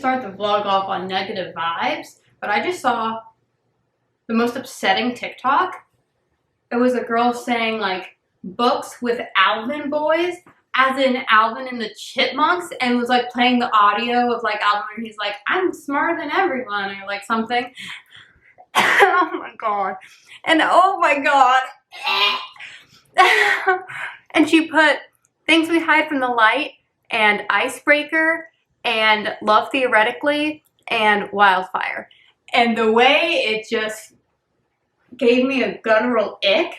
start the vlog off on negative vibes, but I just saw the most upsetting TikTok. It was a girl saying like books with Alvin boys, as in Alvin and the Chipmunks, and was like playing the audio of like Alvin and he's like, I'm smarter than everyone, or like something. Oh my god. And oh my god. And she put Things We Hide from the Light and Icebreaker and Love Theoretically and Wildfire. And the way it just gave me a guttural ick.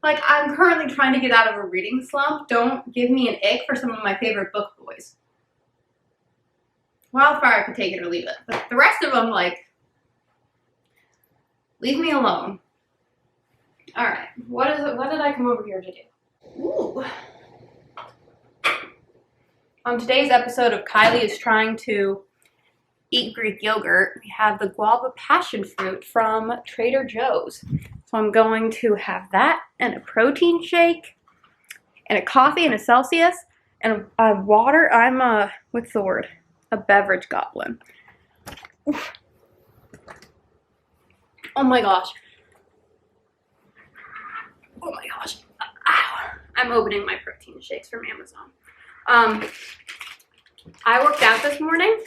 Like, I'm currently trying to get out of a reading slump. Don't give me an ick for some of my favorite book boys. Wildfire, I could take it or leave it. But the rest of them, like, leave me alone. Alright, what did I come over here to do? Ooh. On today's episode of Kylie is Trying to Eat Greek Yogurt, we have the guava passion fruit from Trader Joe's. So I'm going to have that and a protein shake and a coffee and a Celsius and a water. I'm a beverage goblin. Oof. Oh my gosh. Oh my gosh. Ow. I'm opening my protein shakes from Amazon. I worked out this morning.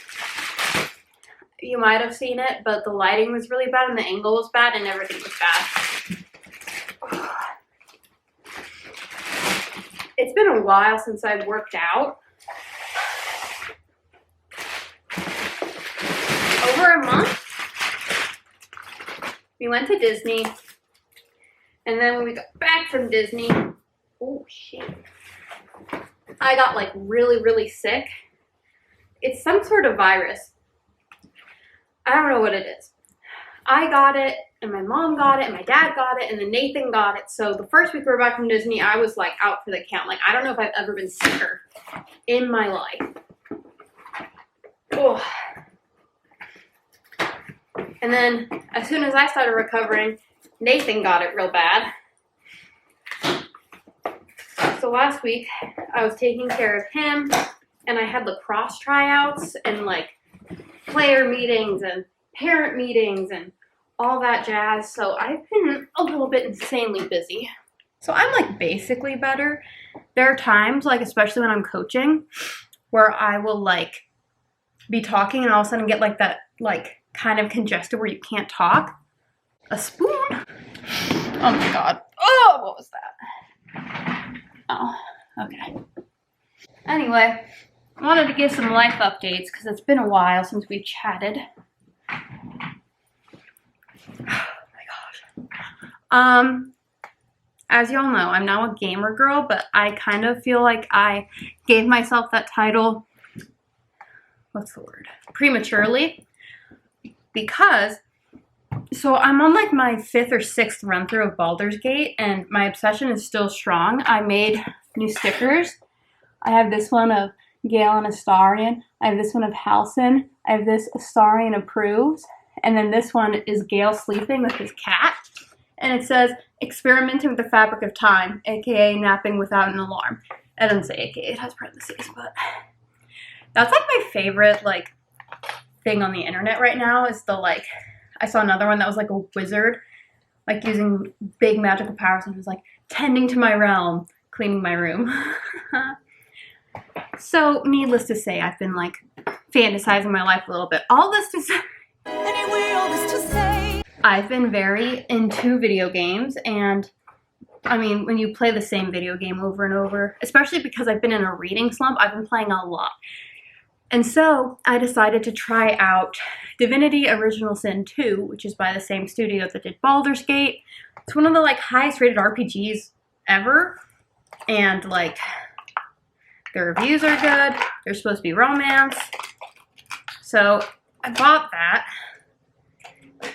You might have seen it, but the lighting was really bad and the angle was bad and everything was bad. It's been a while since I've worked out. Over a month. We went to Disney, and then when we got back from Disney, oh shit, I got like really, really sick. It's some sort of virus. I don't know what it is. I got it, and my mom got it, and my dad got it, and then Nathan got it. So the first week we were back from Disney, I was like out for the count. Like, I don't know if I've ever been sicker in my life. Oh. And then as soon as I started recovering, Nathan got it real bad. So last week I was taking care of him, and I had lacrosse tryouts and like player meetings and parent meetings and all that jazz. So I've been a little bit insanely busy. So I'm like basically better. There are times, like especially when I'm coaching, where I will like be talking and all of a sudden get like that like kind of congested where you can't talk. A spoon? Oh my god. Oh, what was that? Oh, okay. Anyway, I wanted to give some life updates because it's been a while since we chatted. Oh my gosh. As y'all know, I'm now a gamer girl, but I kind of feel like I gave myself that title, what's the word? Prematurely. Because, so I'm on like my 5th or 6th run through of Baldur's Gate, and my obsession is still strong. I made new stickers. I have this one of Gale and Astarion. I have this one of Halcyon. I have this Astarion approves. And then this one is Gale sleeping with his cat. And it says, experimenting with the fabric of time, aka napping without an alarm. It doesn't say aka, it has parentheses, but that's like my favorite like thing on the internet right now is the like, I saw another one that was like a wizard, like using big magical powers and was like, tending to my realm, cleaning my room. So, needless to say, I've been like fantasizing my life a little bit. All this to say, I've been very into video games, and I mean, when you play the same video game over and over, especially because I've been in a reading slump, I've been playing a lot. And so I decided to try out Divinity Original Sin 2, which is by the same studio that did Baldur's Gate. It's one of the like highest rated RPGs ever. And like the reviews are good. There's supposed to be romance. So I bought that.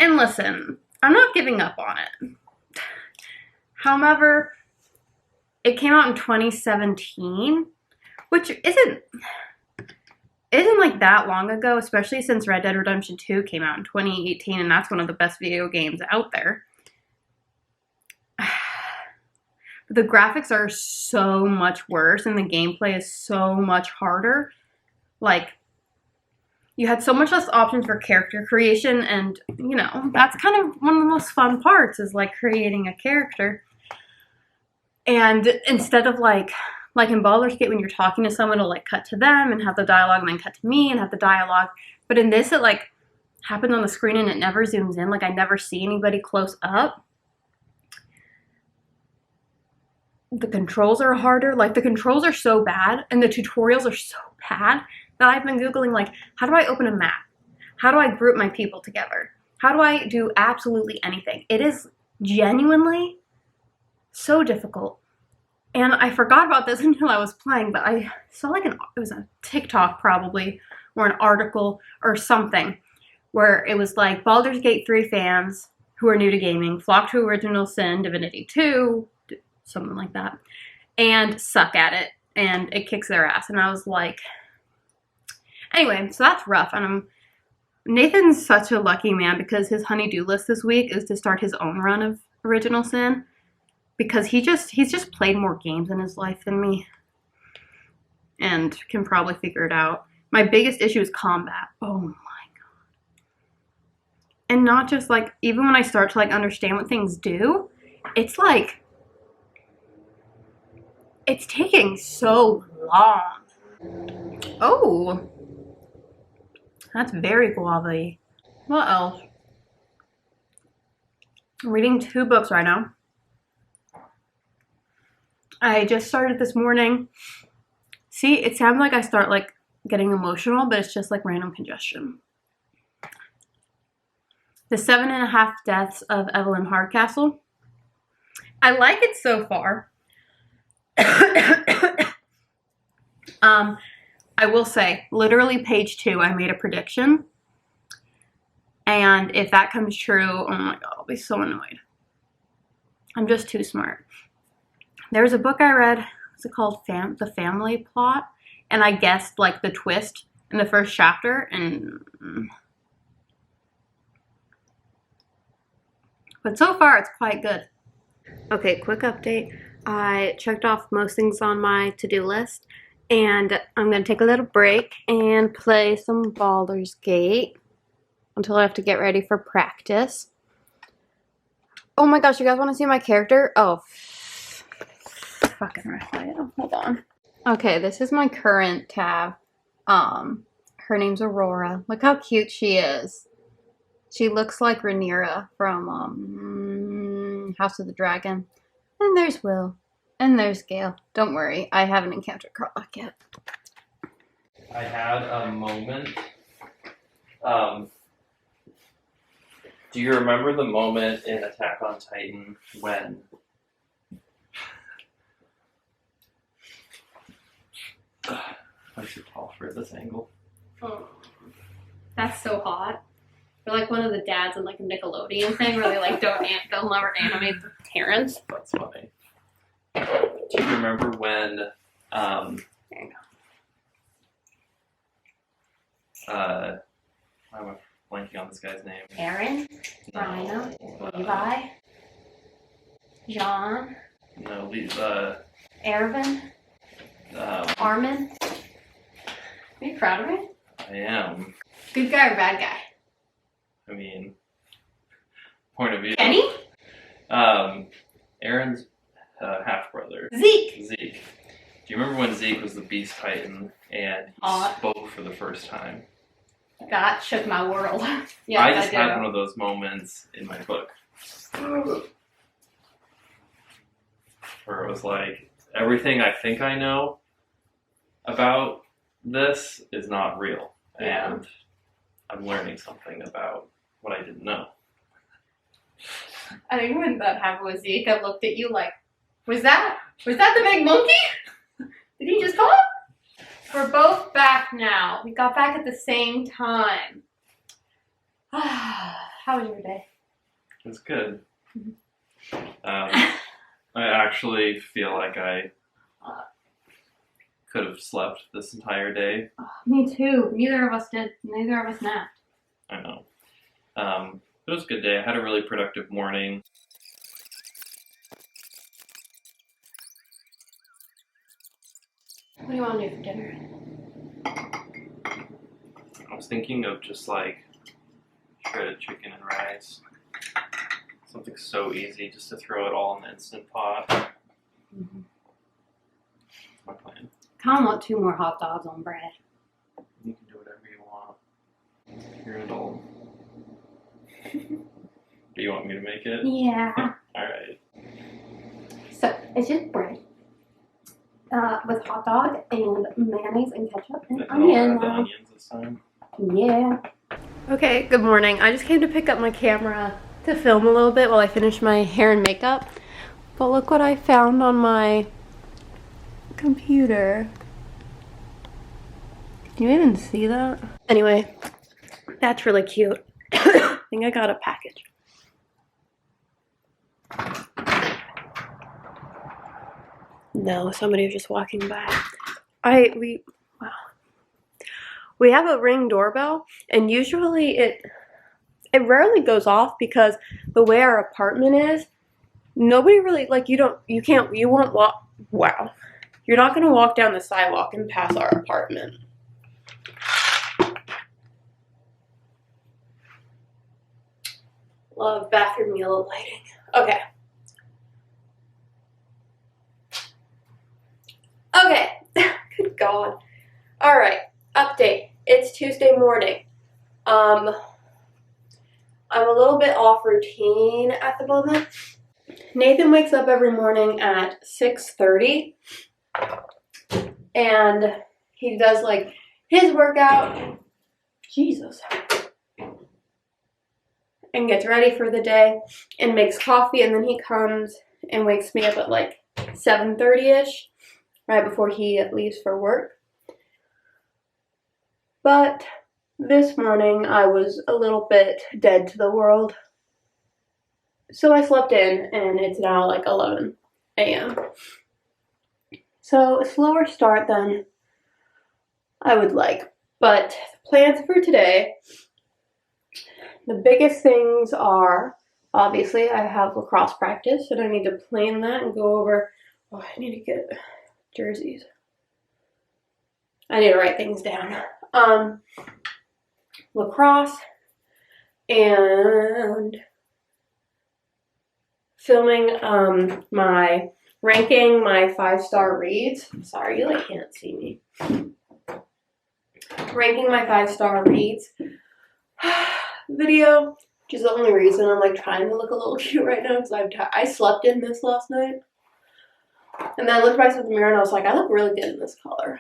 And listen, I'm not giving up on it. However, it came out in 2017, which isn't like that long ago, especially since Red Dead Redemption 2 came out in 2018, and that's one of the best video games out there. the graphics are so much worse and the gameplay is so much harder. Like, you had so much less options for character creation, and, you know, that's kind of one of the most fun parts, is, like, creating a character. And instead of, like in Baldur's Gate, when you're talking to someone, it'll, like, cut to them and have the dialogue, and then cut to me and have the dialogue. But in this, it, like, happens on the screen and it never zooms in. Like, I never see anybody close up. The controls are harder. Like, the controls are so bad and the tutorials are so bad that I've been Googling, like, how do I open a map? How do I group my people together? How do I do absolutely anything? It is genuinely so difficult. And I forgot about this until I was playing, but I saw, like, it was a TikTok probably, or an article or something, where it was like Baldur's Gate 3 fans who are new to gaming flock to Original Sin, Divinity 2, something like that, and suck at it, and it kicks their ass. And I was like, anyway, so that's rough. And Nathan's such a lucky man, because his honey-do list this week is to start his own run of Original Sin, because he's just played more games in his life than me and can probably figure it out. My biggest issue is combat. Oh my god. And not just, like, even when I start to, like, understand what things do, it's like, it's taking so long. Oh, that's very guava-y. What else? I'm reading 2 books right now. I just started this morning. See, it sounds like I start, like, getting emotional, but it's just, like, random congestion. The 7.5 Deaths of Evelyn Hardcastle. I like it so far. I will say, literally page 2, I made a prediction. And if that comes true, oh my god, I'll be so annoyed. I'm just too smart. There was a book I read, what's it called? The Family Plot. And I guessed, like, the twist in the first chapter, and but so far it's quite good. Okay, quick update. I checked off most things on my to-do list, and I'm gonna take a little break and play some Baldur's Gate until I have to get ready for practice. Oh my gosh, you guys want to see my character? Oh, fucking right. Hold on. Okay, this is my current tab. Her name's Aurora. Look how cute she is. She looks like Rhaenyra from House of the Dragon. And there's Will. And there's Gale. Don't worry, I haven't encountered Carlock yet. I had a moment. Do you remember the moment in Attack on Titan when I'm too tall for this angle? Oh, that's so hot. You're like one of the dads in, like, a Nickelodeon thing where they, like, they'll never animate the Terrence. That's funny. Do you remember when There you go. I'm blanking on this guy's name. Aaron, Rhino, Levi, John, No, Ervin, Armin. Are you proud of me? I am. Good guy or bad guy? I mean, point of view. Kenny? Aaron's half-brother. Zeke. Zeke. Do you remember when Zeke was the Beast Titan and he spoke for the first time? That shook my world. Yes, I just had one of those moments in my book. Where it was like, everything I think I know about this is not real. Yeah. And I'm learning something about what I didn't know. I think when that happened with Zeke, I looked at you like, was that the big monkey? Did he just come? We're both back now. We got back at the same time. How was your day? It was good. I actually feel like I could have slept this entire day. Oh, me too. Neither of us did. Neither of us napped. I know. It was a good day. I had a really productive morning. do you want to do for dinner? I was thinking of just like shredded chicken and rice. Something so easy just to throw it all in the Instant Pot. Mm-hmm. That's my plan. Kind of want 2 more hot dogs on bread. You can do whatever you want. You're an adult. Do you want me to make it? Yeah. Alright. So, it's just bread. With hot dog and mayonnaise and ketchup and onion. The onions this time. Yeah. Okay, good morning. I just came to pick up my camera to film a little bit while I finish my hair and makeup. But look what I found on my computer. Can you even see that? Anyway, that's really cute. I think I got a package. No, somebody was just walking by. We have a Ring doorbell, and usually it rarely goes off because the way our apartment is, nobody really, like, you won't walk, wow. You're not going to walk down the sidewalk and pass our apartment. Love bathroom yellow lighting. Okay. Okay. Good God. All right. Update. It's Tuesday morning. I'm a little bit off routine at the moment. Nathan wakes up every morning at 6:30 and he does like his workout. Jesus. And gets ready for the day and makes coffee, and then he comes and wakes me up at like 7:30ish, right before he leaves for work. But this morning I was a little bit dead to the world. So I slept in, and it's now like 11 a.m. So a slower start than I would like. But plans for today, the biggest things are, obviously I have lacrosse practice, and I need to plan that and go over, I need to get jerseys. I need to write things down. Lacrosse and filming ranking my 5-star reads. Sorry, you like can't see me. Ranking my 5-star reads video, which is the only reason I'm like trying to look a little cute right now because I slept in this last night. And then I looked at myself in the mirror and I was like, I look really good in this color.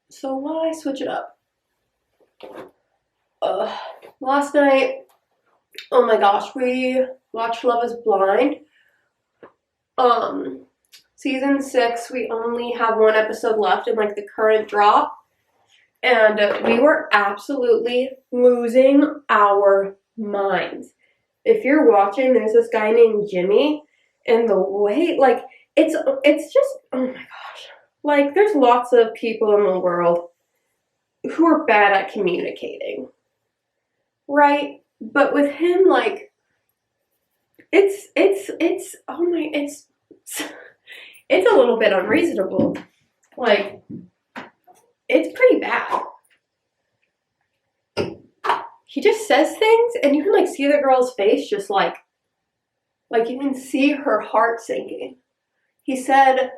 So why switch it up? Last night, oh my gosh, we watched Love is Blind. Season 6, we only have 1 episode left in like the current drop. And we were absolutely losing our minds. If you're watching, there's this guy named Jimmy, and the way, like, it's just, oh my gosh. Like, there's lots of people in the world who are bad at communicating, right? But with him, like, it's a little bit unreasonable. Like, it's pretty bad. He just says things, and you can, like, see the girl's face just, like you can see her heart sinking. He said,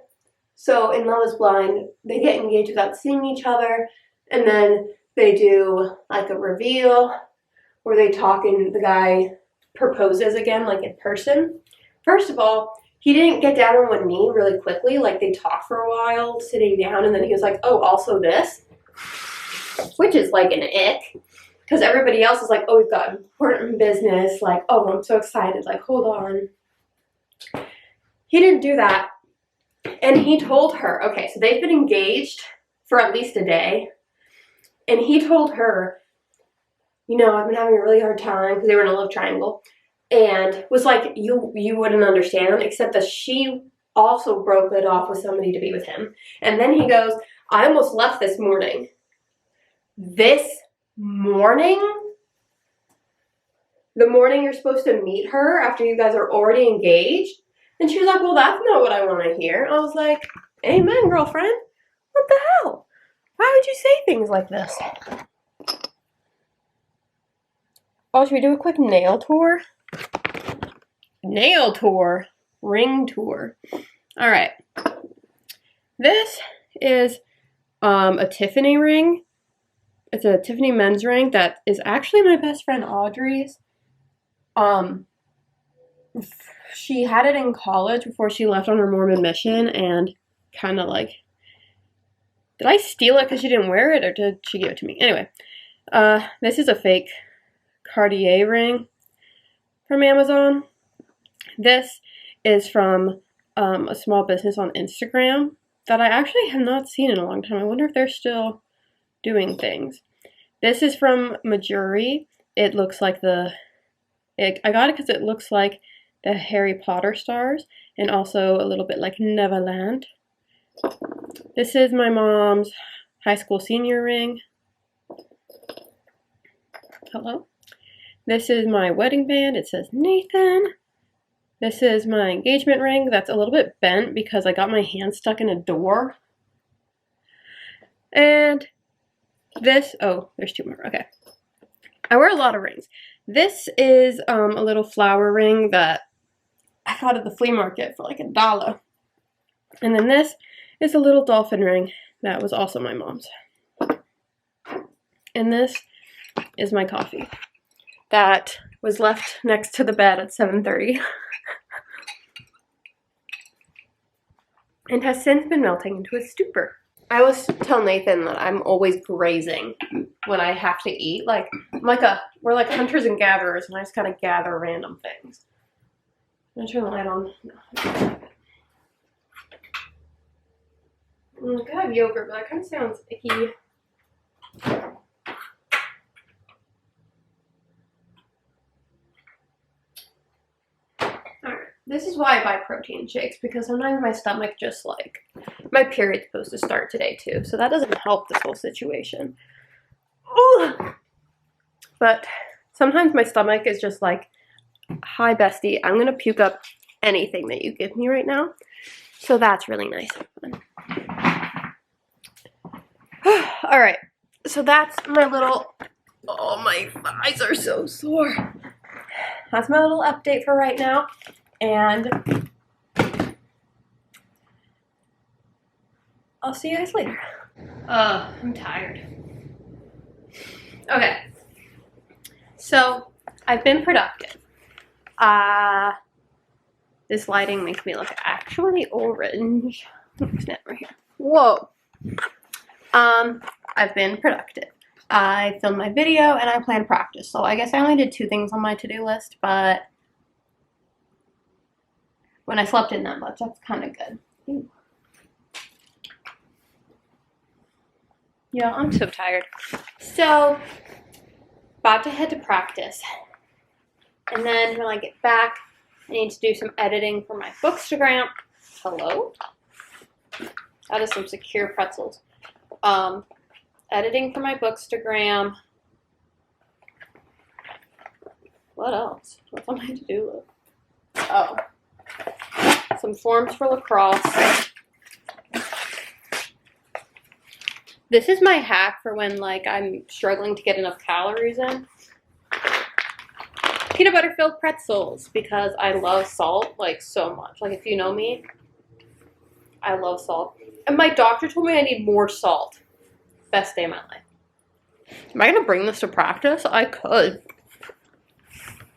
so in Love is Blind, they get engaged without seeing each other, and then they do, like, a reveal where they talk and the guy proposes again, like, in person. First of all, he didn't get down on one knee really quickly. Like, they talked for a while, sitting down, and then he was like, oh, also this? Which is, like, an ick. Because everybody else is like, oh, we've got important business. Like, oh, I'm so excited. Like, hold on. He didn't do that. And he told her, okay, so they've been engaged for at least a day. And he told her, you know, I've been having a really hard time, because they were in a love triangle. And was like, you wouldn't understand, except that she also broke it off with somebody to be with him. And then he goes, I almost left this morning. This morning? The morning you're supposed to meet her after you guys are already engaged? And she was like, well, that's not what I want to hear. I was like, amen, girlfriend. What the hell? Why would you say things like this? Oh, should we do a quick nail tour? Nail tour. Ring tour. Alright. This is a Tiffany ring. It's a Tiffany men's ring that is actually my best friend Audrey's. She had it in college before she left on her Mormon mission, and kind of like, did I steal it because she didn't wear it, or did she give it to me? Anyway, this is a fake Cartier ring from Amazon. This is from a small business on Instagram that I actually have not seen in a long time. I wonder if they're still doing things. This is from Majuri. It looks like I got it because it looks like the Harry Potter stars, and also a little bit like Neverland. This is my mom's high school senior ring. Hello. This is my wedding band. It says Nathan. This is my engagement ring that's a little bit bent because I got my hand stuck in a door. And this, oh, there's two more. Okay. I wear a lot of rings. This is a little flower ring that I got at the flea market for like $1. And then this is a little dolphin ring that was also my mom's. And this is my coffee that was left next to the bed at 7:30 and has since been melting into a stupor. I always tell Nathan that I'm always grazing when I have to eat. Like, we're like hunters and gatherers, and I just kind of gather random things. I'm gonna turn the light on. I could have yogurt, but that kind of sounds icky. Alright, this is why I buy protein shakes, because sometimes my stomach just like, my period's supposed to start today too, so that doesn't help this whole situation. Ooh. But sometimes my stomach is just like, hi bestie, I'm gonna puke up anything that you give me right now. So that's really nice and fun. Alright, so that's my little, oh my thighs are so sore. That's my little update for right now, and I'll see you guys later. I'm tired. Okay, so I've been productive. This lighting makes me look actually orange. Snap right here. Whoa. I've been productive. I filmed my video and I planned practice. So I guess I only did 2 things on my to-do list, but when I slept in that much, that's kind of good. Ooh. Yeah, I'm so tired. So, about to head to practice. And then when I get back, I need to do some editing for my Bookstagram. Hello? That is some secure pretzels. Editing for my Bookstagram. What else? What's on my to-do list? Oh. Some forms for lacrosse. This is my hack for when like I'm struggling to get enough calories in. Peanut butter filled pretzels, because I love salt like so much. Like, if you know me, I love salt. And my doctor told me I need more salt. Best day of my life. Am I gonna bring this to practice? I could.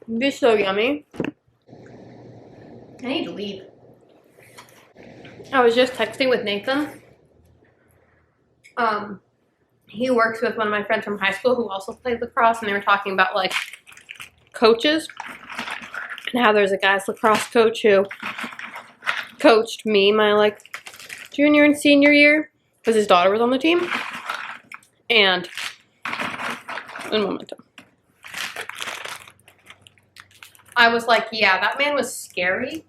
It'd be so yummy. I need to leave. I was just texting with Nathan. He works with one of my friends from high school who also played lacrosse, and they were talking about like coaches and how there's a guy's lacrosse coach who coached me my like junior and senior year because his daughter was on the team. And in momentum, I was like, yeah, that man was scary,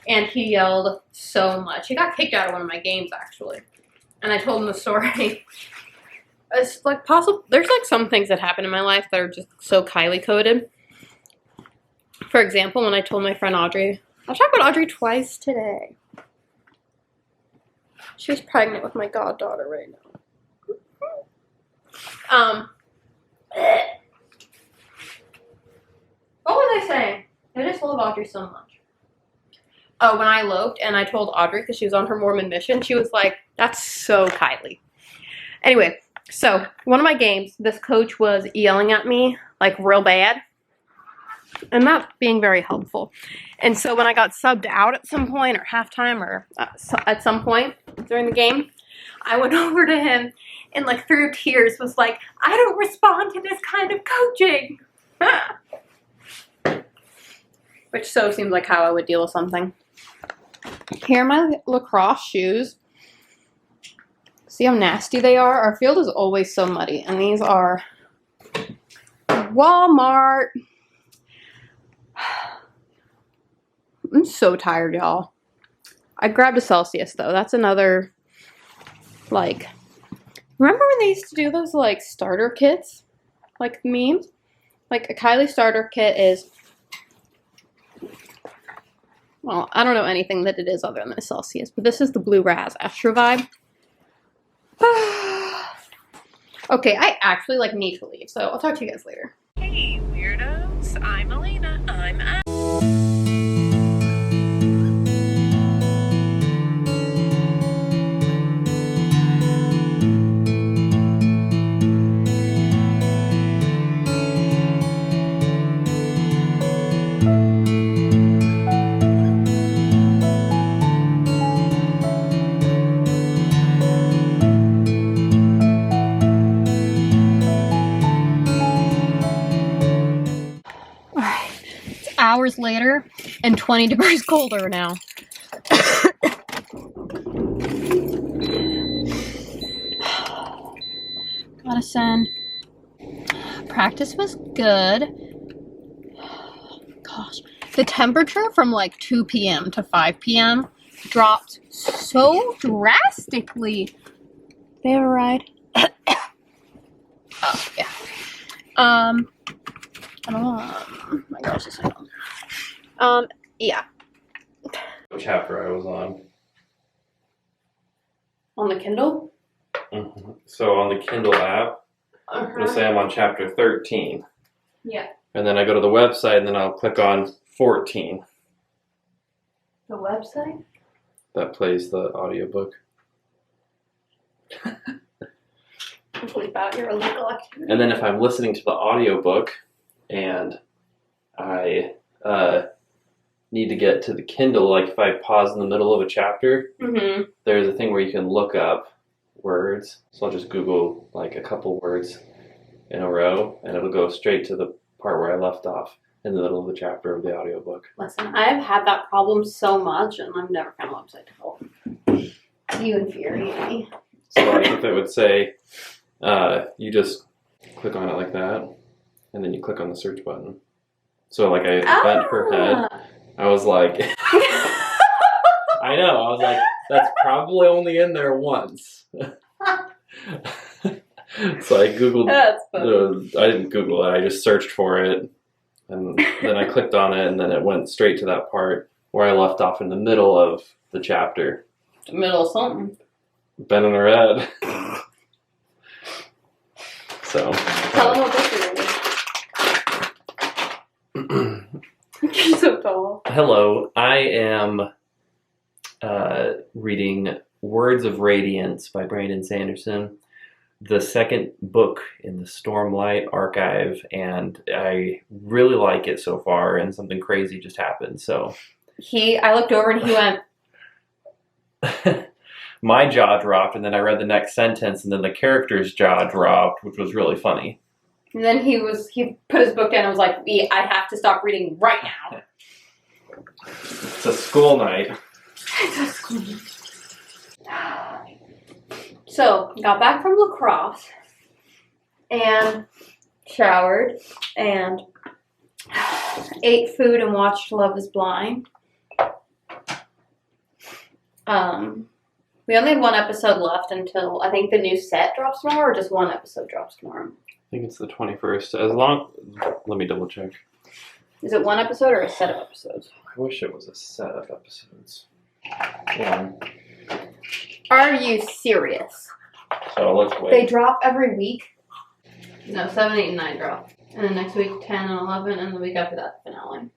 and he yelled so much. He got kicked out of one of my games actually, and I told him the story. It's like possible. There's like some things that happen in my life that are just so Kylie coded. For example, when I told my friend Audrey, I'll talk about Audrey twice today. She's pregnant with my goddaughter right now. What was I saying? I just love Audrey so much. Oh, when I eloped and I told Audrey because she was on her Mormon mission, she was like, "That's so Kylie." Anyway, so one of my games, this coach was yelling at me like real bad, and not being very helpful. And so when I got subbed out at some point, or halftime, or at some point during the game, I went over to him and like through tears was like, "I don't respond to this kind of coaching." Which so seems like how I would deal with something. Here are my lacrosse shoes. See how nasty they are? Our field is always so muddy. And these are Walmart. I'm so tired, y'all. I grabbed a Celsius, though. That's another, like... Remember when they used to do those, like, starter kits? Like, memes? Like, a Kylie starter kit is... Well, I don't know anything that it is other than a Celsius, but this is the Blue Raz Extra Vibe. Okay, I actually like need to leave, so I'll talk to you guys later. Hey weirdos, I'm Elena. I'm Hours later, and 20 degrees colder now. Gotta send. Practice was good. Gosh. The temperature from like 2 p.m. to 5 p.m. dropped so drastically. They have a ride? Oh, yeah. My girl's just home. Yeah. What chapter I was on? On the Kindle? Mm-hmm. So on the Kindle app, I'm going to say I'm on chapter 13. Yeah. And then I go to the website and then I'll click on 14. The website? That plays the audiobook. Bleep out your illegal activity. And then if I'm listening to the audiobook and I need to get to the Kindle, like if I pause in the middle of a chapter, there's a thing where you can look up words. So I'll just Google like a couple words in a row and it'll go straight to the part where I left off in the middle of the chapter of the audiobook. Listen, I've had that problem so much and I've never found a website to help. You infuriate me. So like if it would say, you just click on it like that, and then you click on the search button. So like I bent her head. I was like, I know, I was like, that's probably only in there once. So I Googled, That's funny. I didn't Google it, I just searched for it, and then I clicked on it, and then it went straight to that part where I left off in the middle of the chapter. The middle of something. Bending her head. So. Tell them what book you're reading. You're so tall. Hello, I am reading Words of Radiance by Brandon Sanderson, the second book in the Stormlight archive, and I really like it so far, and something crazy just happened, so. I looked over and he went. My jaw dropped, and then I read the next sentence, and then the character's jaw dropped, which was really funny. And then he put his book down and was like, I have to stop reading right now. It's a school night. It's a school night. So, got back from lacrosse, and showered, and ate food and watched Love is Blind. We only had one episode left until, I think the new set drops tomorrow, or just one episode drops tomorrow. I think it's the 21st. Let me double check. Is it one episode or a set of episodes? I wish it was a set of episodes. Hold on. Are you serious? So let's wait. They drop every week? No, 7, 8, and 9 drop. And then next week, 10 and 11, and the week after that, the finale.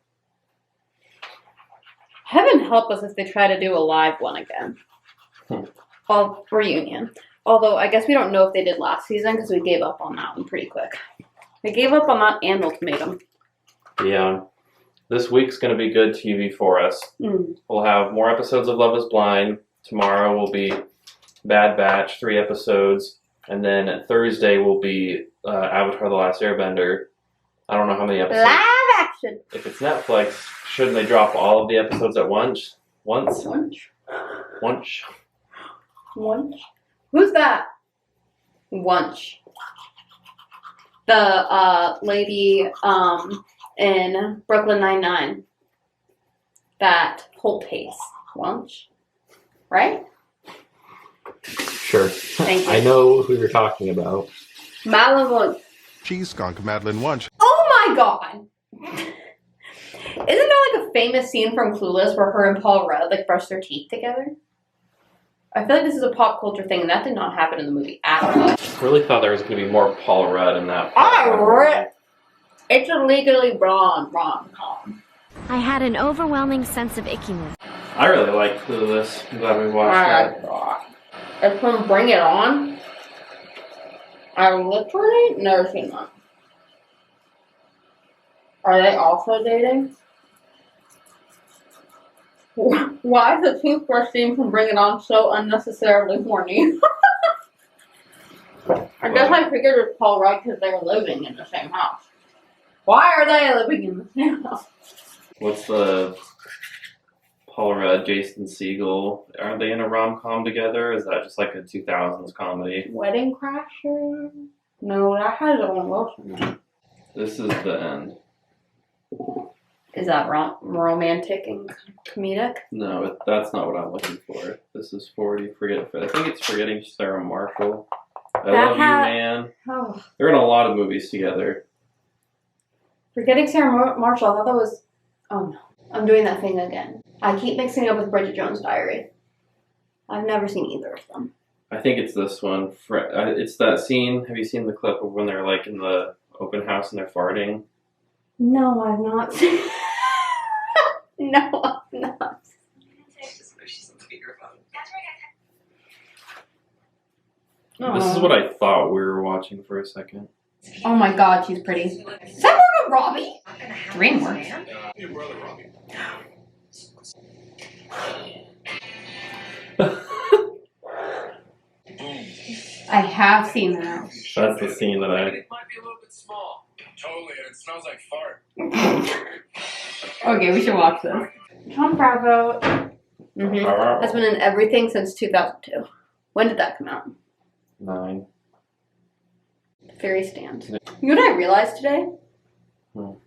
Heaven help us if they try to do a live one again. Well, reunion. Although, I guess we don't know if they did last season because we gave up on that one pretty quick. We gave up on that and Ultimatum. Yeah. This week's going to be good TV for us. We'll have more episodes of Love is Blind. Tomorrow will be Bad Batch, 3 episodes. And then Thursday will be Avatar The Last Airbender. I don't know how many episodes. Live action! If it's Netflix, shouldn't they drop all of the episodes at once? Once? Who's that? Wunsch. The lady in Brooklyn Nine-Nine. That whole pace. Wunsch. Right? Sure. Thank you. I know who you're talking about. Madeline Wunsch. Cheese skunk Madeline Wunsch. Oh my god! Isn't there like a famous scene from Clueless where her and Paul Rudd like brush their teeth together? I feel like this is a pop culture thing, and that did not happen in the movie at all. I really thought there was going to be more Paul Rudd in that. It's a Legally Blonde rom-com. I had an overwhelming sense of ickiness. I really like Clueless. I'm glad we watched that. It's from Bring It On. I literally never seen that. Are they also dating? Why is the toothbrush scene from Bring It On so unnecessarily horny? I guess I figured it was Paul Rudd because they were living in the same house. Why are they living in the same house? What's the Paul Rudd, Jason Segel? Are they in a rom-com together? Or is that just like a 2000s comedy? Wedding Crasher? No, that has Owen Wilson. This is the end. Is that romantic and comedic? No, that's not what I'm looking for. This is 40. I think it's Forgetting Sarah Marshall. I Love You, Man. Oh. They're in a lot of movies together. Forgetting Sarah Marshall, I thought that was... Oh no. I'm doing that thing again. I keep mixing it up with Bridget Jones' Diary. I've never seen either of them. I think it's this one. It's that scene. Have you seen the clip of when they're like in the open house and they're farting? No, I've not seen No, I've not. This is what I thought we were watching for a second. Oh my god, she's pretty. Is that Margot Robbie? DreamWorks. Your brother, Robbie. I have seen that. That's the scene that I... It might be a little bit small. Totally, and it smells like fart. Okay, we should watch this. Tom Bravo has been in everything since 2002. When did that come out? 9. Fairy Stands. You know what I realized today?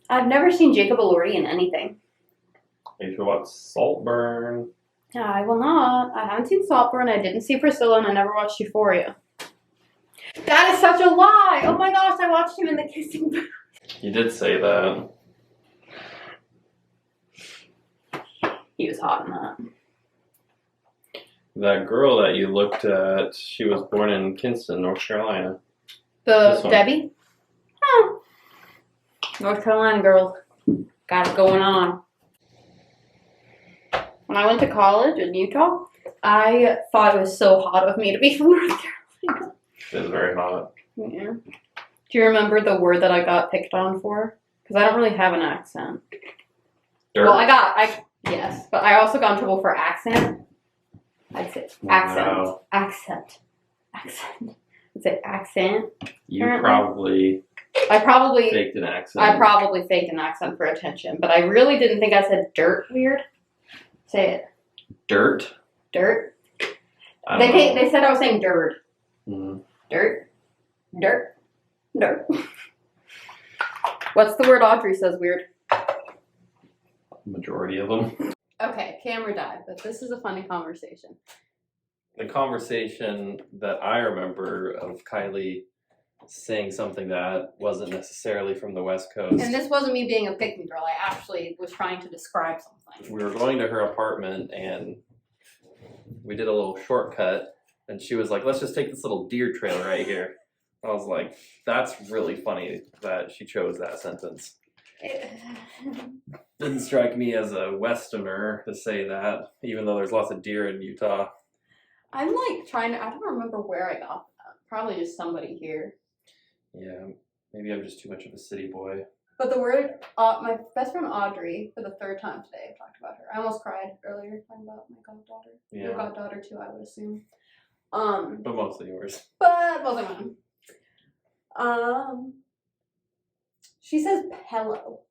I've never seen Jacob Elordi in anything. You should watch Saltburn. Yeah, I will not. I haven't seen Saltburn, I didn't see Priscilla, and I never watched Euphoria. That is such a lie! Oh my gosh, I watched him in The Kissing Booth. You did say that. He was hot in that. That girl that you looked at, she was born in Kinston, North Carolina. The This one. Debbie? Oh. North Carolina girl. Got it going on. When I went to college in Utah, I thought it was so hot of me to be from North Carolina. It was very hot. Yeah. Do you remember the word that I got picked on for? Because I don't really have an accent. Dirt. Well, yes, but I also got in trouble for accent. I'd say accent. Wow. Accent. I'd say accent. You Apparently. probably faked an accent. I probably faked an accent for attention, but I really didn't think I said dirt weird. Say it. Dirt? Dirt. I don't know. They said I was saying dirt. Mhm. Dirt. Dirt. Dirt. What's the word Audrey says weird? Majority of them. Okay, camera died, but this is a funny conversation. The conversation that I remember of Kylie saying something that wasn't necessarily from the West Coast. And this wasn't me being a pick-me girl. I actually was trying to describe something. We were going to her apartment and we did a little shortcut, and she was like, let's just take this little deer trail right here. I was like, that's really funny that she chose that sentence. Didn't strike me as a Westerner to say that, even though there's lots of deer in Utah. I'm like trying to, I don't remember where I got that. Probably just somebody here. Yeah, maybe I'm just too much of a city boy. But the word, my best friend Audrey, for the third time today, I've talked about her. I almost cried earlier talking about my goddaughter. Yeah. Your goddaughter too, I would assume. But mostly yours. But mostly mine. She says pillow.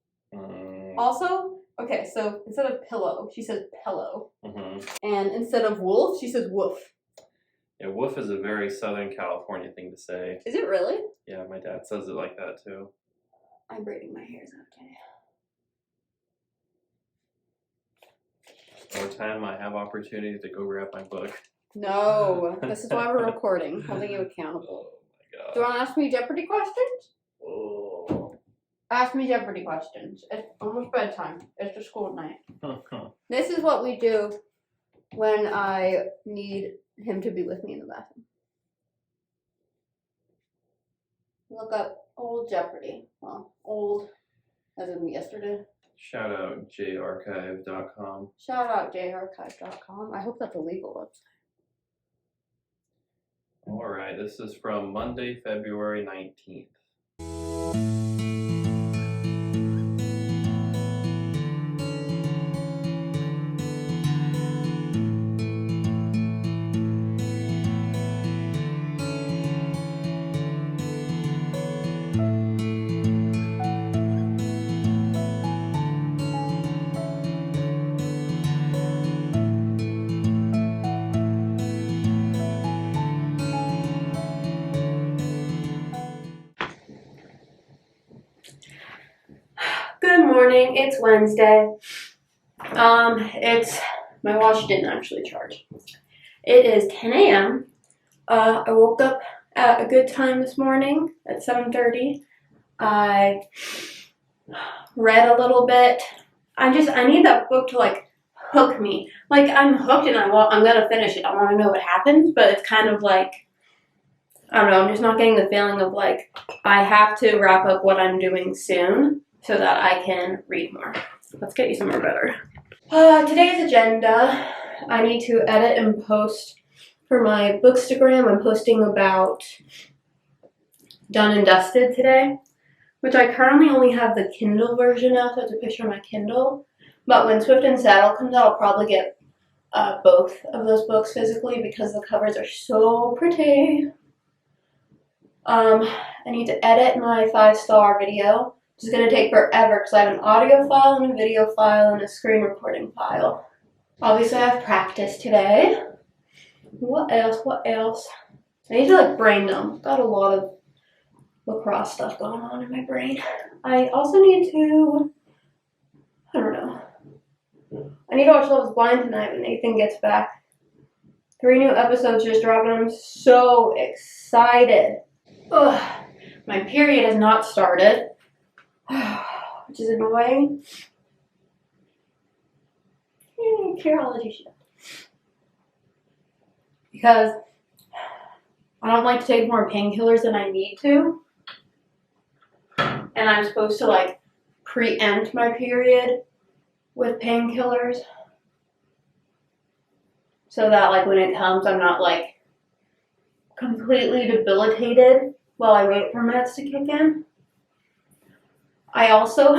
Also, okay, so instead of pillow, she says pillow. And instead of wolf, she says woof. Yeah, woof is a very Southern California thing to say. Is it really? Yeah, my dad says it like that too. I'm braiding my hairs out today. Every time I have opportunity to go grab my book. No, this is why we're recording, holding you accountable. Oh my god. Do you want to ask me Jeopardy questions? Oh. Ask me Jeopardy questions. It's almost bedtime. It's the school night. This is what we do when I need him to be with me in the bathroom. Look up old Jeopardy. Well, old as in yesterday. Shout out jarchive.com. Shout out jarchive.com. I hope that's a legal website. All right, this is from Monday, February 19th. Good morning. It's Wednesday. It's my watch didn't actually charge. It is 10 a.m. I woke up at a good time this morning at 7:30. I read a little bit. I need that book to like hook me. Like I'm hooked and I'm gonna finish it. I want to know what happens, but it's kind of like I don't know. I'm just not getting the feeling of like I have to wrap up what I'm doing soon so that I can read more. Let's get you somewhere better. Today's agenda, I need to edit and post for my Bookstagram. I'm posting about Done and Dusted today, which I currently only have the Kindle version out, so it's a picture of my Kindle. But when Swift and Saddle comes out, I'll probably get both of those books physically because the covers are so pretty. I need to edit my 5-star video. It's going to take forever because I have an audio file and a video file and a screen recording file. Obviously, I have practice today. What else? I need to like brain dump. Got a lot of lacrosse stuff going on in my brain. I also need to, I don't know. I need to watch Love is Blind tonight when Nathan gets back. 3 new episodes just dropped and I'm so excited. Ugh, my period has not started. Which is annoying. Curology shit. Because I don't like to take more painkillers than I need to. And I'm supposed to like preempt my period with painkillers. So that like when it comes I'm not like completely debilitated while I wait for meds to kick in. I also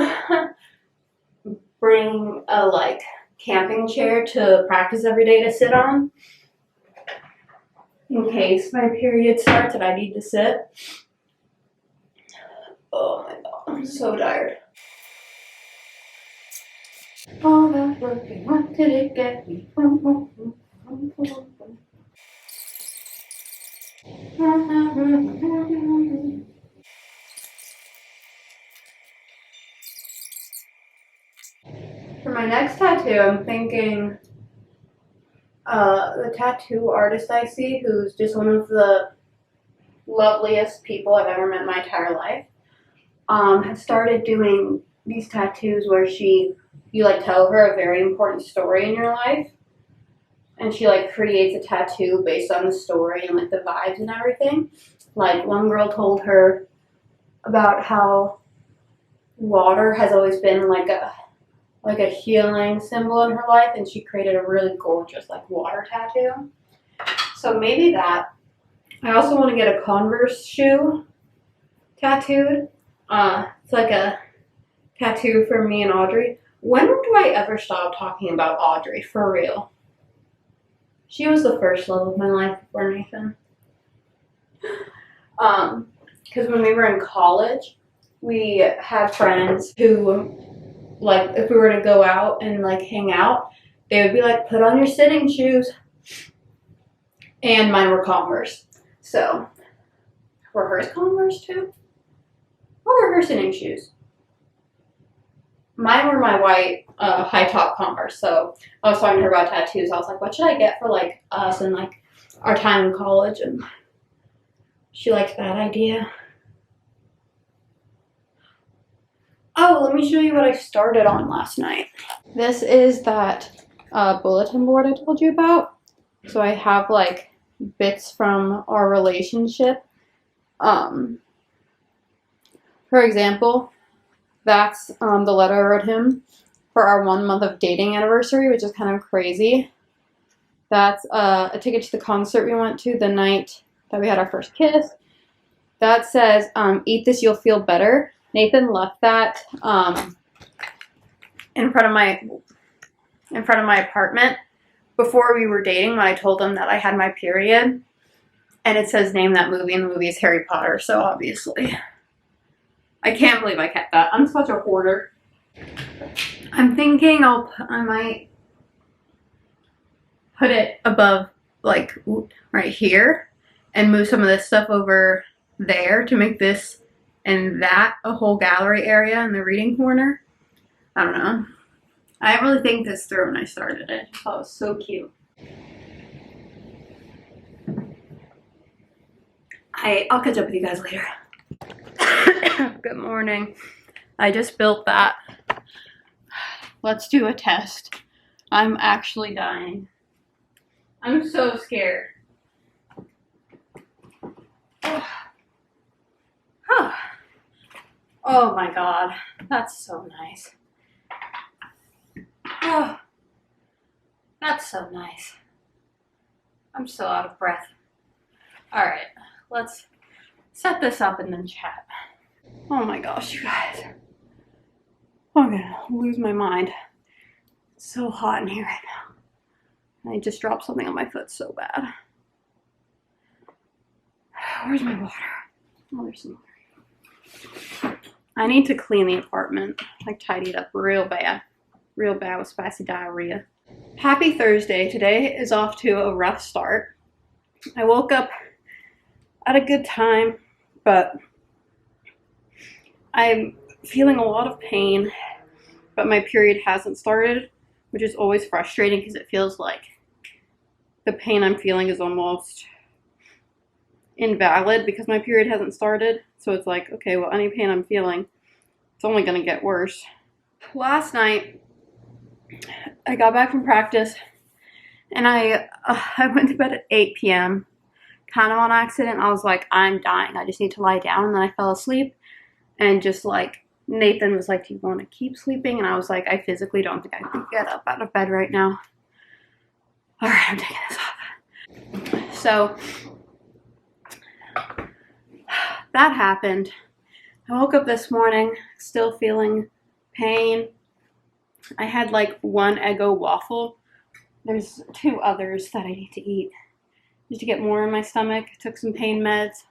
bring a like camping chair to practice every day to sit on in case my period starts and I need to sit. Oh my god, I'm so tired. All that working, what did it get me? For my next tattoo, I'm thinking the tattoo artist I see, who's just one of the loveliest people I've ever met in my entire life, has started doing these tattoos where you like tell her a very important story in your life. and she like creates a tattoo based on the story and like the vibes and everything. Like one girl told her about how water has always been like a healing symbol in her life, and she created a really gorgeous like water tattoo. So maybe that. I also want to get a Converse shoe tattooed. It's like a tattoo for me and Audrey. When do I ever stop talking about Audrey? For real. She was the first love of my life before Nathan. Because when we were in college, we had friends who, like, if we were to go out and like hang out, they would be like, put on your sitting shoes. And mine were Converse. So, were hers Converse too? What were her sitting shoes? Mine were my white high top Converse. So I was talking to her about tattoos. I was like, what should I get for like us and like our time in college? And she liked that idea. Oh, let me show you what I started on last night. This is that bulletin board I told you about. So I have like bits from our relationship. For example, that's the letter I wrote him for our 1 month of dating anniversary, which is kind of crazy. That's a ticket to the concert we went to the night that we had our first kiss. That says, eat this, you'll feel better. Nathan left that in front of my apartment before we were dating when I told him that I had my period. And it says name that movie, and the movie is Harry Potter, so obviously. I can't believe I kept that. I'm such a hoarder. I'm thinking I might put it above, like, right here, and move some of this stuff over there to make this and that a whole gallery area in the reading corner. I don't know. I didn't really think this through when I started it. I thought it was so cute. I'll catch up with you guys later. Good morning. I just built that. Let's do a test. I'm actually dying. I'm so scared. Oh my god. That's so nice. Oh, that's so nice. I'm so out of breath. Alright, let's set this up and then chat. Oh my gosh, you guys. I'm gonna lose my mind. It's so hot in here right now. I just dropped something on my foot so bad. Where's my water? Oh, there's some water. I need to clean the apartment. Like, tidy it up real bad. Real bad with spicy diarrhea. Happy Thursday. Today is off to a rough start. I woke up at a good time, but I'm feeling a lot of pain, but my period hasn't started, which is always frustrating because it feels like the pain I'm feeling is almost invalid because my period hasn't started. So it's like, okay, well, any pain I'm feeling, it's only going to get worse. Last night, I got back from practice, and I went to bed at 8 p.m., kind of on accident. I was like, I'm dying. I just need to lie down. And then I fell asleep, and just like, Nathan was like, do you want to keep sleeping? And I was like, I physically don't think I can get up out of bed right now. All right, I'm taking this off. So that happened. I woke up this morning still feeling pain. I had like one Eggo waffle. There's 2 others that I need to eat just to get more in my stomach. I took some pain meds,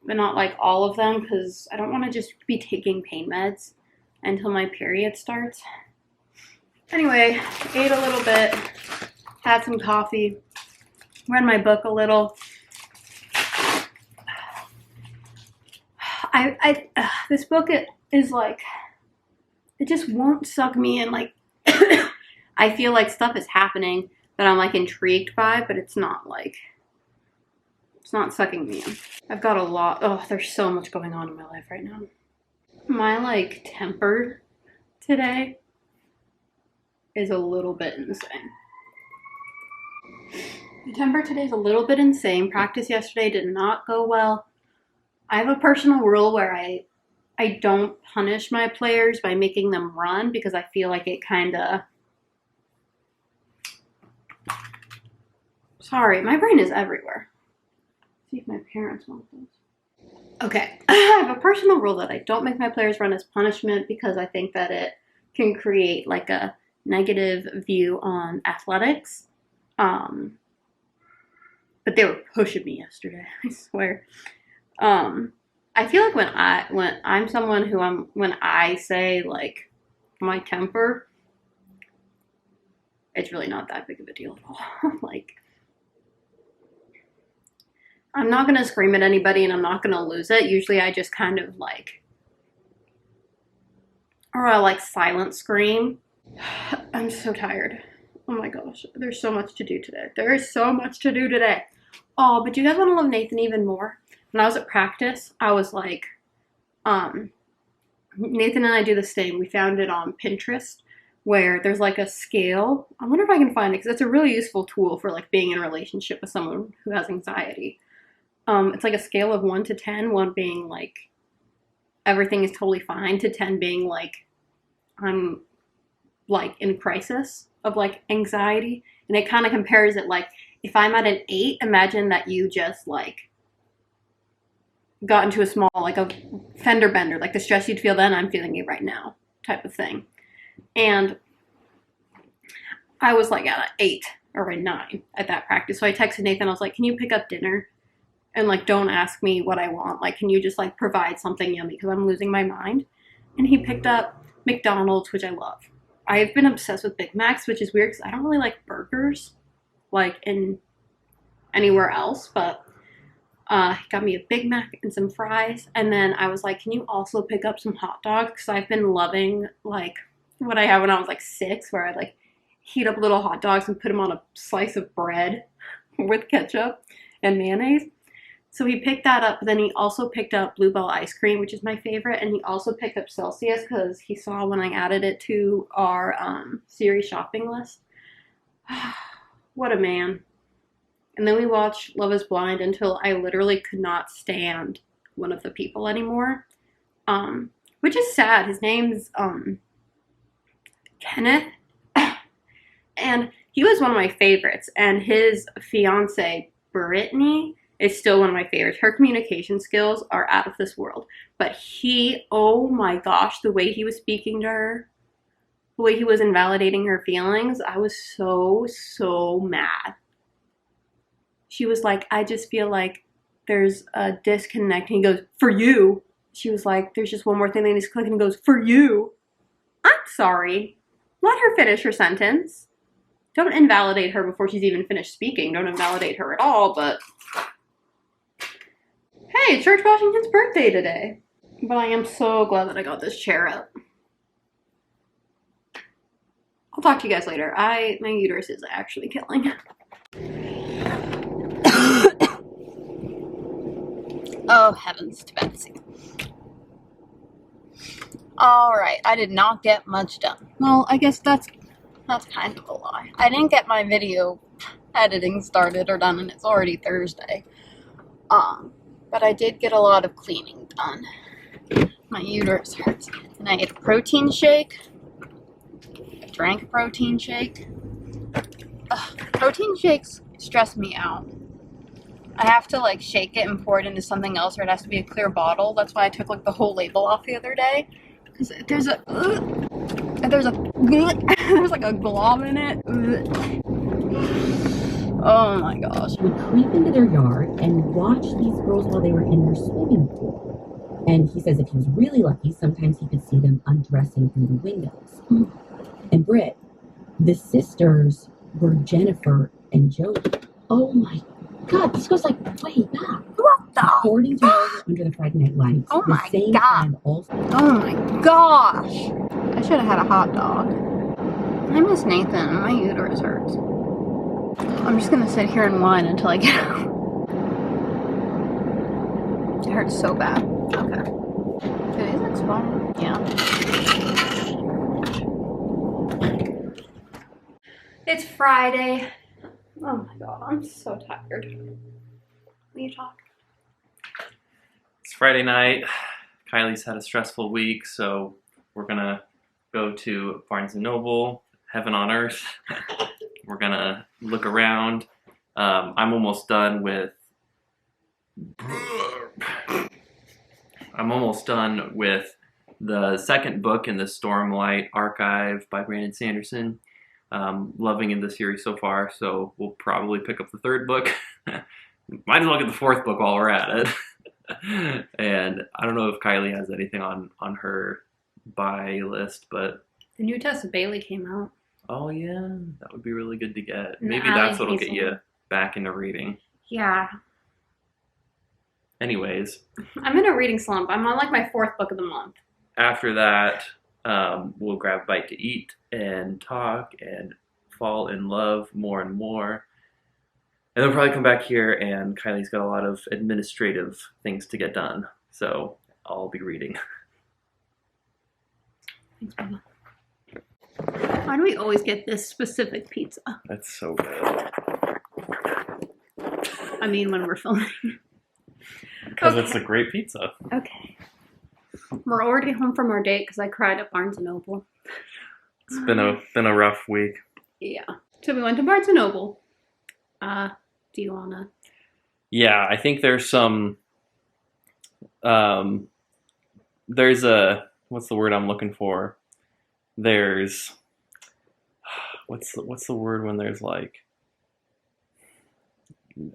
but not like all of them because I don't want to just be taking pain meds until my period starts. Anyway, ate a little bit, had some coffee, read my book a little. This book is like, it just won't suck me in. Like, I feel like stuff is happening that I'm like intrigued by, but it's not like, it's not sucking me in. I've got a lot, there's so much going on in my life right now. My like temper today is a little bit insane. The temper today is a little bit insane. Practice yesterday did not go well. I have a personal rule where I don't punish my players by making them run because I feel like it kind of... Sorry, my brain is everywhere. Let's see if my parents want this. Okay, I have a personal rule that I don't make my players run as punishment because I think that it can create like a negative view on athletics. But they were pushing me yesterday, I swear. I feel like when I'm someone who when I say like my temper, it's really not that big of a deal at all. Like, I'm not gonna scream at anybody and I'm not gonna lose it. Usually I just kind of like, or I'll like silent scream. I'm so tired. Oh my gosh, there's so much to do today. There is so much to do today. Oh, but you guys want to love Nathan even more? When I was at practice, I was like, Nathan and I do this thing. We found it on Pinterest where there's like a scale. I wonder if I can find it because it's a really useful tool for like being in a relationship with someone who has anxiety. It's like a scale of 1 to 10, 1 being like everything is totally fine, to 10 being like I'm like in crisis of like anxiety. And it kind of compares it like, if I'm at an 8, imagine that you just like got into a small, like a fender bender, like the stress you'd feel then, I'm feeling it right now type of thing. And I was like at an 8 or a 9 at that practice. So I texted Nathan, I was like, can you pick up dinner? And like, don't ask me what I want. Like, can you just like provide something yummy? Because I'm losing my mind. And he picked up McDonald's, which I love. I've been obsessed with Big Macs, which is weird because I don't really like burgers like in anywhere else. But he got me a Big Mac and some fries. And then I was like, can you also pick up some hot dogs? Because I've been loving like what I had when I was like 6, where I'd like heat up little hot dogs and put them on a slice of bread with ketchup and mayonnaise. So he picked that up, but then he also picked up Bluebell ice cream, which is my favorite, and he also picked up Celsius because he saw when I added it to our series shopping list. What a man. And then we watched Love is Blind until I literally could not stand one of the people anymore, which is sad. His name's Kenneth, and he was one of my favorites, and his fiance, Brittany, is still one of my favorites. Her communication skills are out of this world. But he, oh my gosh, the way he was speaking to her, the way he was invalidating her feelings, I was so mad. She was like, I just feel like there's a disconnect. And he goes, for you. She was like, there's just one more thing that needs to click. And he goes, for you. I'm sorry. Let her finish her sentence. Don't invalidate her before she's even finished speaking. Don't invalidate her at all, but... Hey, George Washington's birthday today. But I am so glad that I got this chair up. I'll talk to you guys later. My uterus is actually killing. Oh, heavens to Betsy. Alright, I did not get much done. Well, I guess that's kind of a lie. I didn't get my video editing started or done, and it's already Thursday. But I did get a lot of cleaning done. My uterus hurts. And I ate a protein shake. I drank a protein shake. Protein shakes stress me out. I have to like shake it and pour it into something else, or it has to be a clear bottle. That's why I took like the whole label off the other day. Because there's like a glob in it. Oh my gosh. Would creep into their yard and watch these girls while they were in their swimming pool. And he says if he was really lucky, sometimes he could see them undressing through the windows. And Britt, the sisters were Jennifer and Jody. Oh my God, this goes like way back. What the? According to Moses Under the Friday Night Lights, Oh my the same God. time also. Oh my gosh. I should have had a hot dog. I miss Nathan. My uterus hurts. I'm just gonna sit here and whine until I get out. It hurts so bad. Okay. It is expired. Yeah. It's Friday. Oh my god, I'm so tired. Will you talk? It's Friday night. Kylie's had a stressful week, so we're gonna go to Barnes & Noble, heaven on earth. We're gonna look around. I'm almost done with the second book in the Stormlight Archive by Brandon Sanderson. Loving in the series so far, so we'll probably pick up the third book. Might as well get the fourth book while we're at it. And I don't know if Kylie has anything on her buy list, but The new Tess of Bailey came out. oh yeah, that would be really good to get. And Maybe Ally that's what'll get Hazel. you back into reading. Yeah. Anyways, I'm in a reading slump. I'm on like my 4th book of the month. after that, we'll grab a bite to eat and talk and fall in love more and more. And then we'll probably come back here, and Kylie's got a lot of administrative things to get done. So I'll be reading. Thanks, Bubba. Why do we always get this specific pizza? That's so good. I mean, when we're filming. Because Okay. it's a great pizza. Okay. We're already home from our date because I cried at Barnes & Noble. It's been a rough week. Yeah. So we went to Barnes & Noble. Do you want to? Yeah, I think there's some. There's a, what's the word I'm looking for? There's what's the word when there's like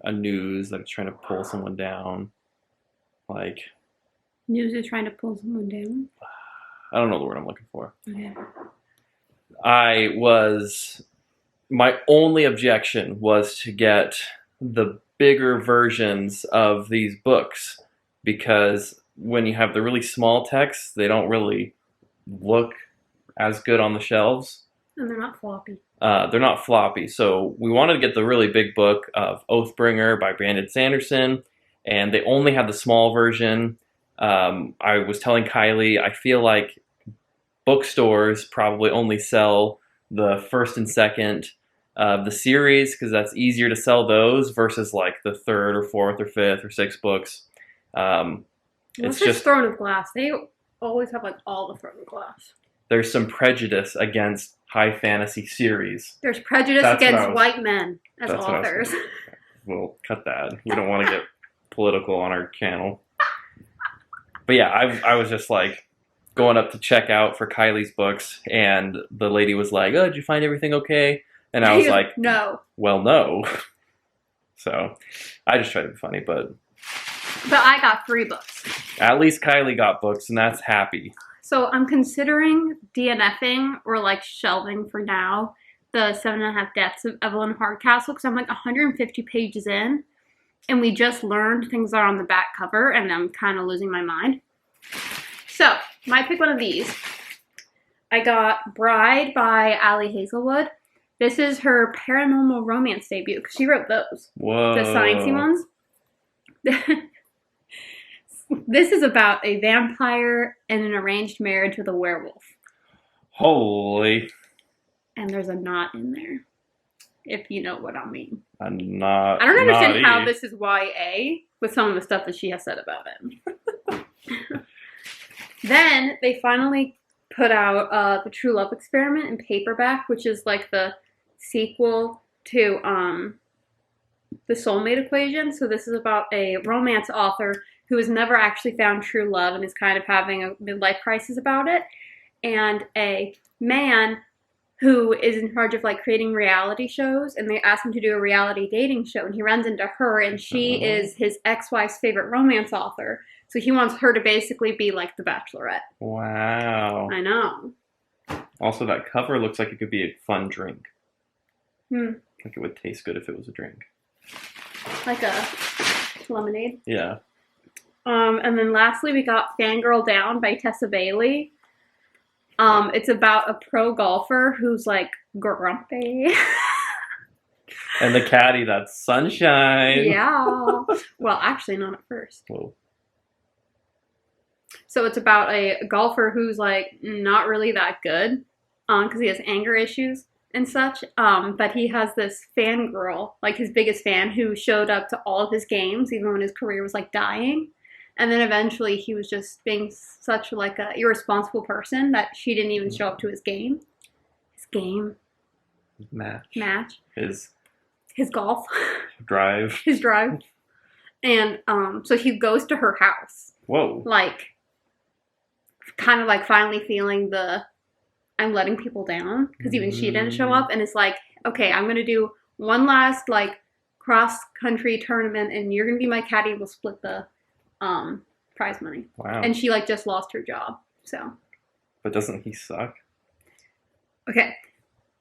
a news that's trying to pull someone down? Like, News is trying to pull someone down. I don't know the word I'm looking for. Okay. My only objection was to get the bigger versions of these books, because when you have the really small text, they don't really look as good on the shelves. And they're not floppy. They're not floppy. So we wanted to get the really big book of Oathbringer by Brandon Sanderson, and they only had the small version. I was telling Kylie, I feel like bookstores probably only sell the first and second of the series, because that's easier to sell those versus like the third or fourth or fifth or sixth books. It's just Throne of Glass. They always have like all the Throne of Glass. There's some prejudice against high fantasy series. There's prejudice That's what I against was- white men as that's what I was authors. thinking. We'll cut that. We don't want to get political on our channel. But yeah, I was just like going up to check out for Kylie's books, and the lady was like, "Oh, did you find everything okay?" And I was like, no. "Well, no." So I just tried to be funny, but I got 3 books. at least Kylie got books, and that's happy. So I'm considering DNFing or like shelving for now the 7.5 Deaths of Evelyn Hardcastle, because I'm like 150 pages in, and we just learned things are on the back cover, and I'm kind of losing my mind. So, might pick one of these. I got Bride by Ally Hazelwood. This is her paranormal romance debut, because she wrote those. Whoa. The sciencey ones. This is about a vampire and an arranged marriage with a werewolf. Holy. And there's a knot in there, if you know what I mean. I'm not. I don't understand naughty. how this is YA with some of the stuff that she has said about it. Then they finally put out the True Love Experiment in paperback, which is like the sequel to the Soulmate Equation. So this is about a romance author who has never actually found true love and is kind of having a midlife crisis about it, and a man who is in charge of like creating reality shows, and they ask him to do a reality dating show, and he runs into her, and she is his ex-wife's favorite romance author. So he wants her to basically be like the Bachelorette. Wow. I know. Also, that cover looks like it could be a fun drink. Hmm. Like it would taste good if it was a drink. Like a lemonade. Yeah. And then lastly, we got Fangirl Down by Tessa Bailey. It's about a pro golfer who's like grumpy. And the caddy, that's Sunshine. Yeah. Well, actually, not at first. Whoa. So it's about a golfer who's like not really that good, because he has anger issues. and such. But he has this fangirl, like his biggest fan, who showed up to all of his games, even when his career was like dying. And then eventually he was just being such like a irresponsible person that she didn't even show up to his game. Match. His golf. Drive. His drive. And so he goes to her house. Whoa. Like, kind of like finally feeling the I'm letting people down because even she didn't show up. And it's like, okay, I'm going to do one last like cross-country tournament and you're going to be my caddy and we'll split the prize money. Wow. And she like just lost her job. So. But doesn't he suck? Okay.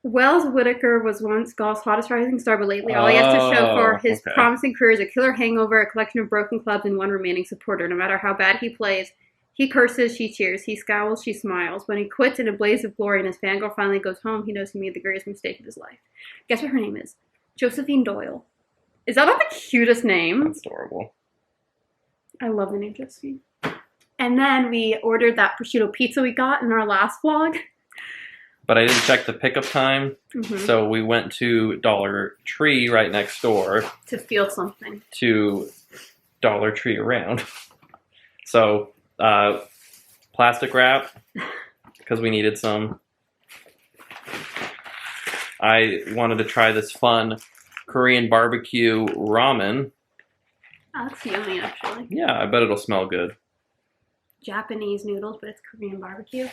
Wells Whitaker was once golf's hottest rising star, but lately all he has to show for his promising career is a killer hangover, a collection of broken clubs, and one remaining supporter. No matter how bad he plays, he curses, she cheers, he scowls, she smiles. When he quits in a blaze of glory and his fangirl finally goes home, he knows he made the greatest mistake of his life. Guess what her name is? Josephine Doyle. Is that not the cutest name? That's adorable. I love the name Josephine. And then we ordered that prosciutto pizza we got in our last vlog. But I didn't check the pickup time, so we went to Dollar Tree right next door. To feel something. To Dollar Tree around. So, plastic wrap, because we needed some. I wanted to try this fun Korean barbecue ramen. Oh, that's yummy, actually. Yeah, I bet it'll smell good. Japanese noodles, but it's Korean barbecue.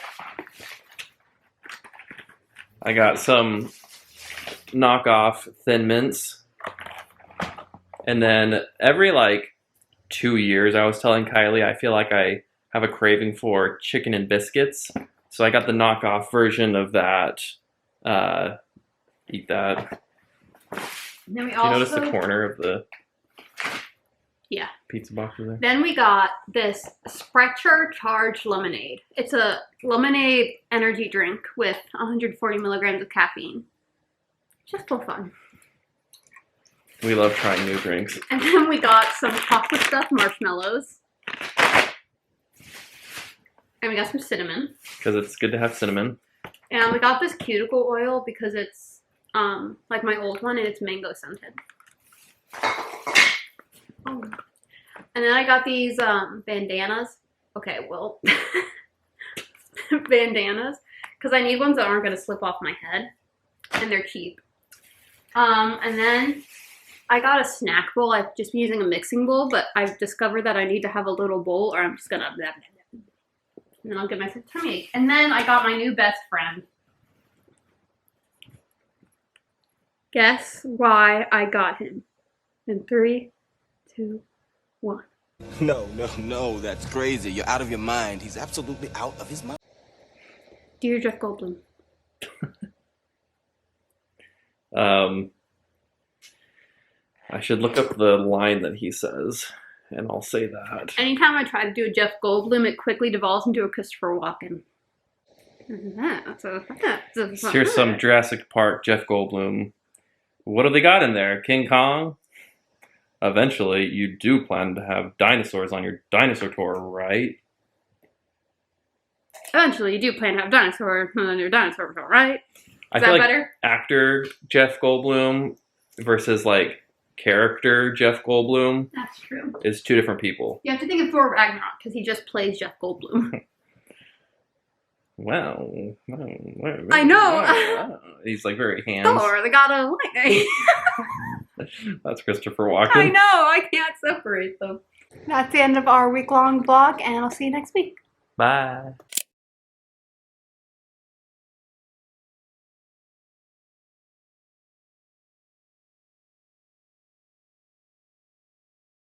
I got some knockoff Thin Mints. And then every like 2 years, I was telling Kylie, I feel like I have a craving for chicken and biscuits. So I got the knockoff version of that. Eat that. Then we Do you notice the corner of the pizza box there? Then we got this Sprecher Charged Lemonade. It's a lemonade energy drink with 140 milligrams of caffeine. Just for fun. We love trying new drinks. And then we got some chocolate stuffed marshmallows. And we got some cinnamon. Because it's good to have cinnamon. And we got this cuticle oil because it's like my old one and it's mango scented. Oh. And then I got these bandanas. Okay, well, bandanas. Because I need ones that aren't going to slip off my head. And they're cheap. And then I got a snack bowl. I've just been using a mixing bowl, but I've discovered that I need to have a little bowl or I'm just going to... And then I'll get myself a tummy ache. And then I got my new best friend. Guess why I got him. In 3, 2, 1. No, that's crazy. You're out of your mind. He's absolutely out of his mind. Dear Jeff Goldblum. I should look up the line that he says, and I'll say that. Anytime I try to do a Jeff Goldblum, it quickly devolves into a Christopher Walken. Here's some Jurassic Park Jeff Goldblum. What have they got in there? King Kong? Eventually, you do plan to have dinosaurs on your dinosaur tour, right? Eventually, you do plan to have dinosaurs on your dinosaur tour, right? I feel like actor Jeff Goldblum versus like character Jeff Goldblum. That's true. Is two different people. You have to think of Thor Ragnarok because he just plays Jeff Goldblum. Well, I know. He's like very hands. Thor, the god of lightning. That's Christopher Walken. I know. I can't separate them. That's the end of our week-long vlog, and I'll see you next week. Bye.